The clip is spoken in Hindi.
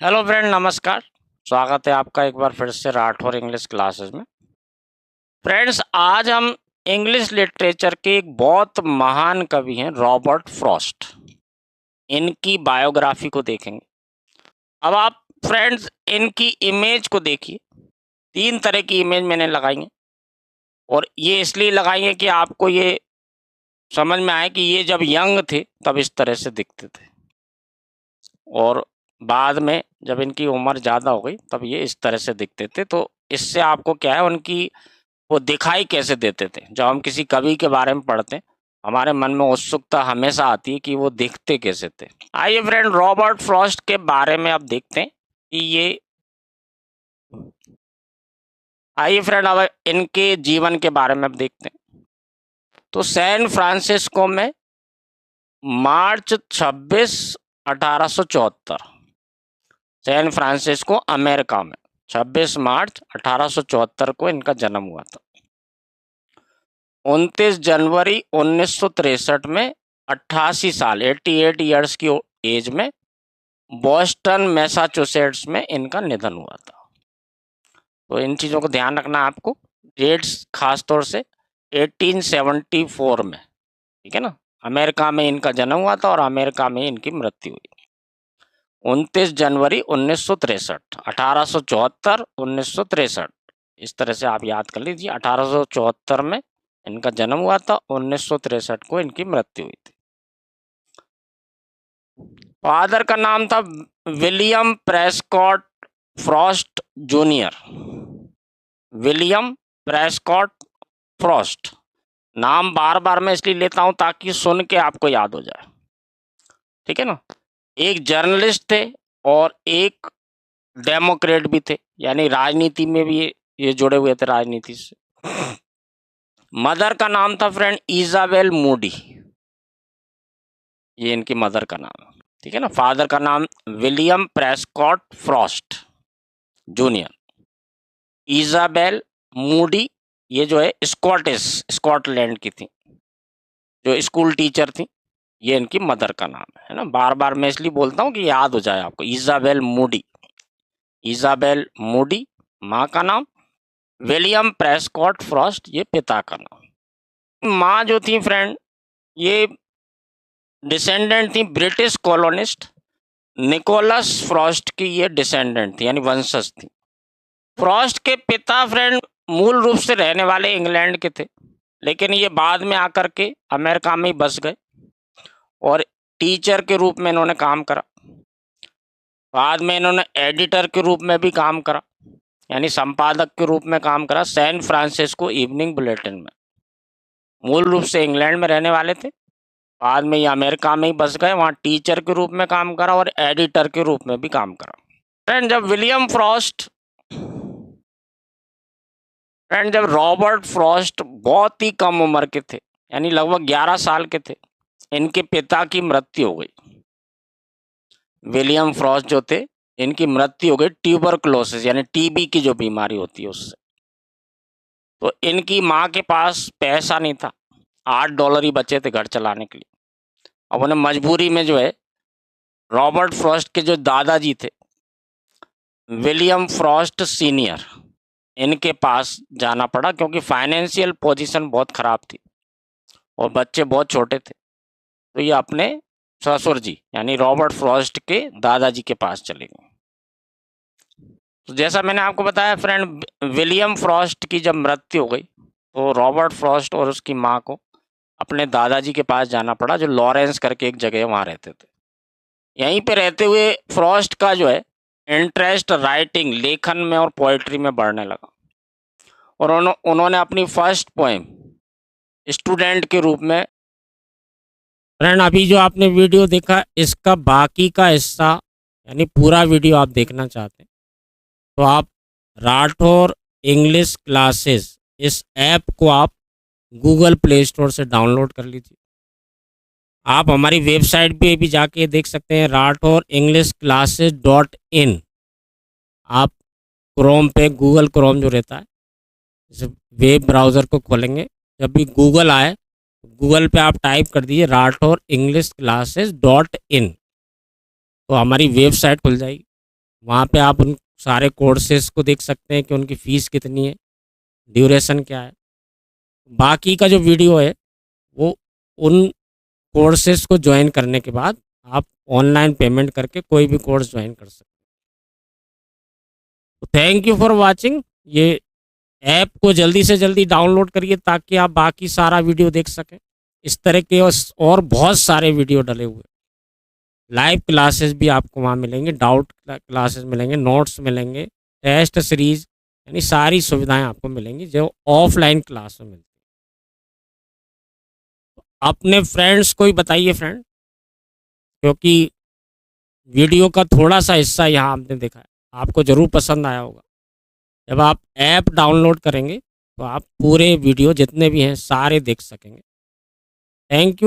हेलो फ्रेंड, नमस्कार। स्वागत है आपका एक बार फिर से राठौर इंग्लिश क्लासेस में। फ्रेंड्स, आज हम इंग्लिश लिटरेचर के एक बहुत महान कवि हैं रॉबर्ट फ्रॉस्ट, इनकी बायोग्राफी को देखेंगे। अब आप फ्रेंड्स इनकी इमेज को देखिए। 3 तरह की इमेज मैंने लगाई है और ये इसलिए लगाई है कि आपको ये समझ में आए कि ये जब यंग थे तब इस तरह से दिखते थे और बाद में जब इनकी उम्र ज़्यादा हो गई तब ये इस तरह से दिखते थे। तो इससे आपको क्या है, उनकी वो दिखाई कैसे देते थे। जब हम किसी कवि के बारे में पढ़ते हैं, हमारे मन में उत्सुकता हमेशा आती है कि वो दिखते कैसे थे। आइए फ्रेंड, रॉबर्ट फ्रॉस्ट के बारे में अब देखते हैं कि ये आइए फ्रेंड अब इनके जीवन के बारे में अब देखते हैं। तो सैन फ्रांसिस्को में मार्च 26, 1874, सैन फ्रांसिस्को अमेरिका में 26 मार्च 1874 को इनका जन्म हुआ था। 29 जनवरी 1963 में 88 साल 88 ईयर्स की एज में बॉस्टन मैसाचुसेट्स में इनका निधन हुआ था। तो इन चीज़ों को ध्यान रखना आपको, डेट्स खास तौर से 1874 में, ठीक है ना, अमेरिका में इनका जन्म हुआ था और अमेरिका में इनकी मृत्यु हुई 29 जनवरी 1963, 1874 1963, इस तरह से आप याद कर लीजिए। 1874 में इनका जन्म हुआ था, 1963 को इनकी मृत्यु हुई थी। फादर का नाम था William Prescott Frost junior. William Prescott Frost, नाम बार बार मैं इसलिए लेता हूं ताकि सुन के आपको याद हो जाए, ठीक है ना। एक जर्नलिस्ट थे और एक डेमोक्रेट भी थे, यानी राजनीति में भी ये जुड़े हुए थे, राजनीति से। मदर का नाम था फ्रेंड इजाबेल मूडी, ये इनकी मदर का नाम है, ठीक है ना। फादर का नाम William Prescott Frost junior, Isabel Moody, ये जो है स्कॉटलैंड की थी, जो स्कूल टीचर थी। ये इनकी मदर का नाम है ना। बार बार मैं इसलिए बोलता हूँ कि याद हो जाए आपको। इजाबेल मूडी, इजाबेल मूडी माँ का नाम, विलियम प्रेस्कॉट फ्रॉस्ट ये पिता का नाम। माँ जो थी फ्रेंड, ये डिसेंडेंट थी ब्रिटिश कॉलोनिस्ट निकोलस फ्रॉस्ट की, ये डिसेंडेंट थी यानी वंशज थी। फ्रॉस्ट के पिता फ्रेंड मूल रूप से रहने वाले इंग्लैंड के थे, लेकिन ये बाद में आकर के अमेरिका में ही बस गए और टीचर के रूप में इन्होंने काम करा। बाद में इन्होंने एडिटर के रूप में भी काम करा, यानी संपादक के रूप में काम करा सैन फ्रांसिस्को इवनिंग बुलेटिन में। मूल रूप से इंग्लैंड में रहने वाले थे, बाद में ये अमेरिका में ही बस गए, वहाँ टीचर के रूप में काम करा और एडिटर के रूप में भी काम करा। जब रॉबर्ट फ्रॉस्ट बहुत ही कम उम्र के थे, यानी लगभग 11 साल के थे, इनके पिता की मृत्यु हो गई। विलियम फ्रॉस्ट जो थे, इनकी मृत्यु हो गई ट्यूबरकुलोसिस यानी टीबी की जो बीमारी होती है उससे। तो इनकी माँ के पास पैसा नहीं था, $8 ही बचे थे घर चलाने के लिए। अब उन्हें मजबूरी में जो है रॉबर्ट फ्रॉस्ट के जो दादाजी थे विलियम फ्रॉस्ट सीनियर, इनके पास जाना पड़ा क्योंकि फाइनेंशियल पोजीशन बहुत ख़राब थी और बच्चे बहुत छोटे थे। तो ये अपने ससुर जी यानी रॉबर्ट फ्रॉस्ट के दादाजी के पास चले गए। तो जैसा मैंने आपको बताया फ्रेंड, विलियम फ्रॉस्ट की जब मृत्यु हो गई तो रॉबर्ट फ्रॉस्ट और उसकी माँ को अपने दादाजी के पास जाना पड़ा, जो लॉरेंस करके एक जगह वहाँ रहते थे। यहीं पे रहते हुए फ्रॉस्ट का जो है इंटरेस्ट राइटिंग, लेखन में और पोइट्री में बढ़ने लगा और उन्होंने अपनी फर्स्ट पोएम स्टूडेंट के रूप में, फ्रेंड अभी जो आपने वीडियो देखा इसका बाकी का हिस्सा यानी पूरा वीडियो आप देखना चाहते हैं तो आप राठौर इंग्लिश क्लासेस इस ऐप को आप गूगल प्ले स्टोर से डाउनलोड कर लीजिए। आप हमारी वेबसाइट पे भी जाके देख सकते हैं, rathauringlishclasses.in। आप क्रोम पे, गूगल क्रोम जो रहता है, इस वेब ब्राउज़र को खोलेंगे, जब भी गूगल आए गूगल पे आप टाइप कर दीजिए rathauringlishclasses.in तो हमारी वेबसाइट खुल जाएगी। वहाँ पे आप उन सारे कोर्सेज को देख सकते हैं कि उनकी फ़ीस कितनी है, ड्यूरेशन क्या है। बाकी का जो वीडियो है वो उन कोर्सेज को ज्वाइन करने के बाद आप ऑनलाइन पेमेंट करके कोई भी कोर्स ज्वाइन कर सकते हैं। तो थैंक यू फॉर वाचिंग। ये ऐप को जल्दी से जल्दी डाउनलोड करिए ताकि आप बाकी सारा वीडियो देख सकें। इस तरह के और बहुत सारे वीडियो डले हुए, लाइव क्लासेस भी आपको वहाँ मिलेंगे, डाउट क्लासेस मिलेंगे, नोट्स मिलेंगे, टेस्ट सीरीज, यानी सारी सुविधाएं आपको मिलेंगी जो ऑफलाइन क्लास में मिलती है। अपने फ्रेंड्स को ही बताइए फ्रेंड, क्योंकि वीडियो का थोड़ा सा हिस्सा यहाँ आपने देखा है, आपको ज़रूर पसंद आया होगा। जब आप ऐप डाउनलोड करेंगे तो आप पूरे वीडियो जितने भी हैं सारे देख सकेंगे। Thank you.